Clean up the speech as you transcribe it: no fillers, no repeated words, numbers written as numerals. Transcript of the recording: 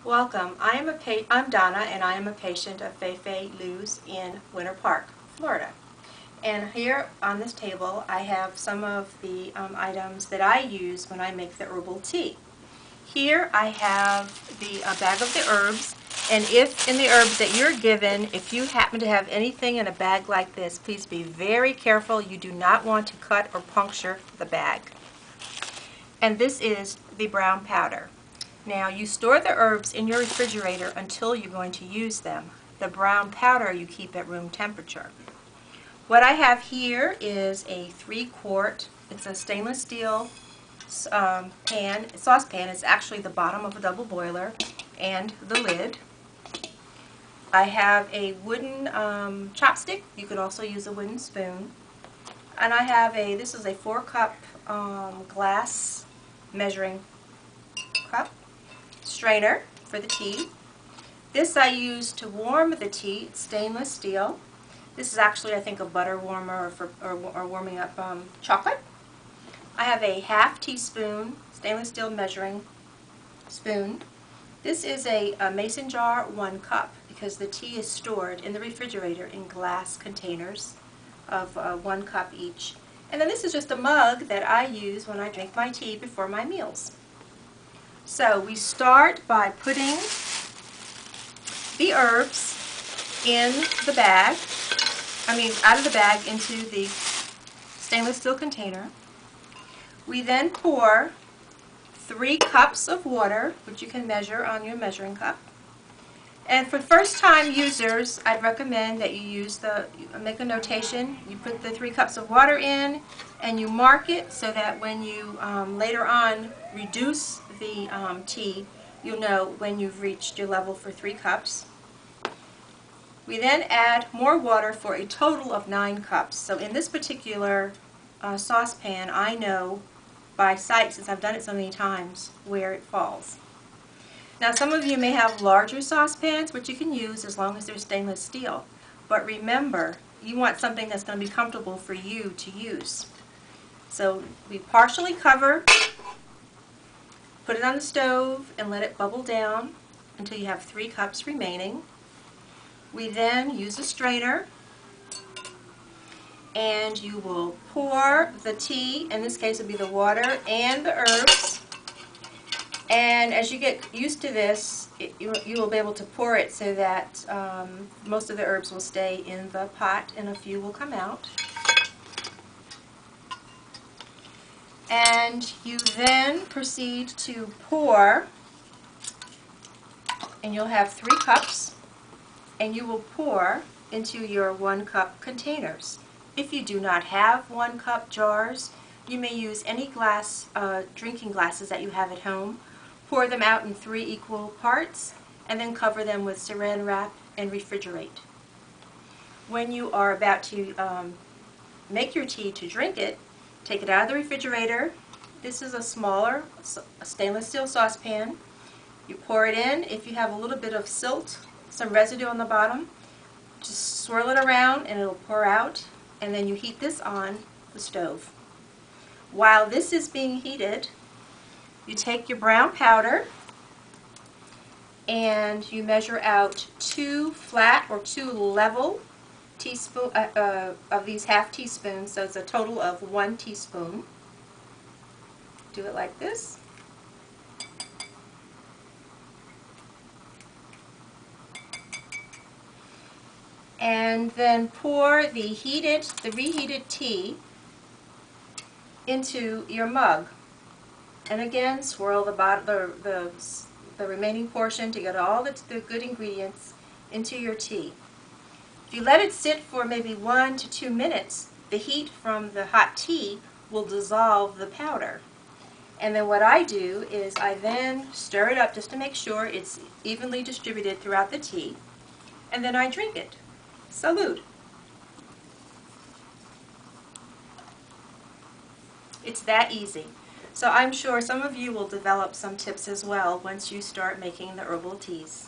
Welcome. I'm Donna, and I am a patient of Feifei Liu's in Winter Park, Florida. And here on this table, I have some of the items that I use when I make the herbal tea. Here I have the bag of the herbs, and if in the herbs that you're given, if you happen to have anything in a bag like this, please be very careful. You do not want to cut or puncture the bag. And this is the brown powder. Now, you store the herbs in your refrigerator until you're going to use them. The brown powder you keep at room temperature. What I have here is a 3-quart, it's a stainless steel saucepan. It's actually the bottom of a double boiler and the lid. I have a wooden chopstick. You could also use a wooden spoon. And I have this is a 4-cup glass measuring cup. Strainer for the tea. This I use to warm the tea. It's stainless steel. This is actually, I think, a butter warmer or warming up chocolate. I have a 1/2 teaspoon stainless steel measuring spoon. This is a mason jar 1 cup because the tea is stored in the refrigerator in glass containers of 1 cup each. And then this is just a mug that I use when I drink my tea before my meals. So we start by putting the herbs in the bag, out of the bag into the stainless steel container. We then pour 3 cups of water, which you can measure on your measuring cup. And for first-time users, I'd recommend that you make a notation. You put the 3 cups of water in, and you mark it so that when you later on reduce the tea, you'll know when you've reached your level for 3 cups. We then add more water for a total of 9 cups. So in this particular saucepan, I know by sight, since I've done it so many times, where it falls. Now, some of you may have larger saucepans, which you can use as long as they're stainless steel. But remember, you want something that's going to be comfortable for you to use. So we partially cover, put it on the stove, and let it bubble down until you have 3 cups remaining. We then use a strainer, and you will pour the tea, in this case it would be the water and the herbs. And as you get used to this, you will be able to pour it so that most of the herbs will stay in the pot and a few will come out. And you then proceed to pour, and you'll have 3 cups, and you will pour into your 1-cup containers. If you do not have 1-cup jars, you may use any glass, drinking glasses that you have at home. Pour them out in 3 equal parts, and then cover them with saran wrap and refrigerate. When you are about to make your tea to drink it, take it out of the refrigerator. This is a smaller stainless steel saucepan. You pour it in. If you have a little bit of silt, some residue on the bottom, just swirl it around and it'll pour out, and then you heat this on the stove. While this is being heated, you take your brown powder and you measure out 2 flat or 2 level teaspoon of these 1/2 teaspoons, so it's a total of 1 teaspoon. Do it like this. And then pour the reheated tea into your mug. And again, swirl the remaining portion to get all the good ingredients into your tea. If you let it sit for maybe 1 to 2 minutes, the heat from the hot tea will dissolve the powder. And then what I do is I then stir it up just to make sure it's evenly distributed throughout the tea, and then I drink it. Salud! It's that easy. So I'm sure some of you will develop some tips as well once you start making the herbal teas.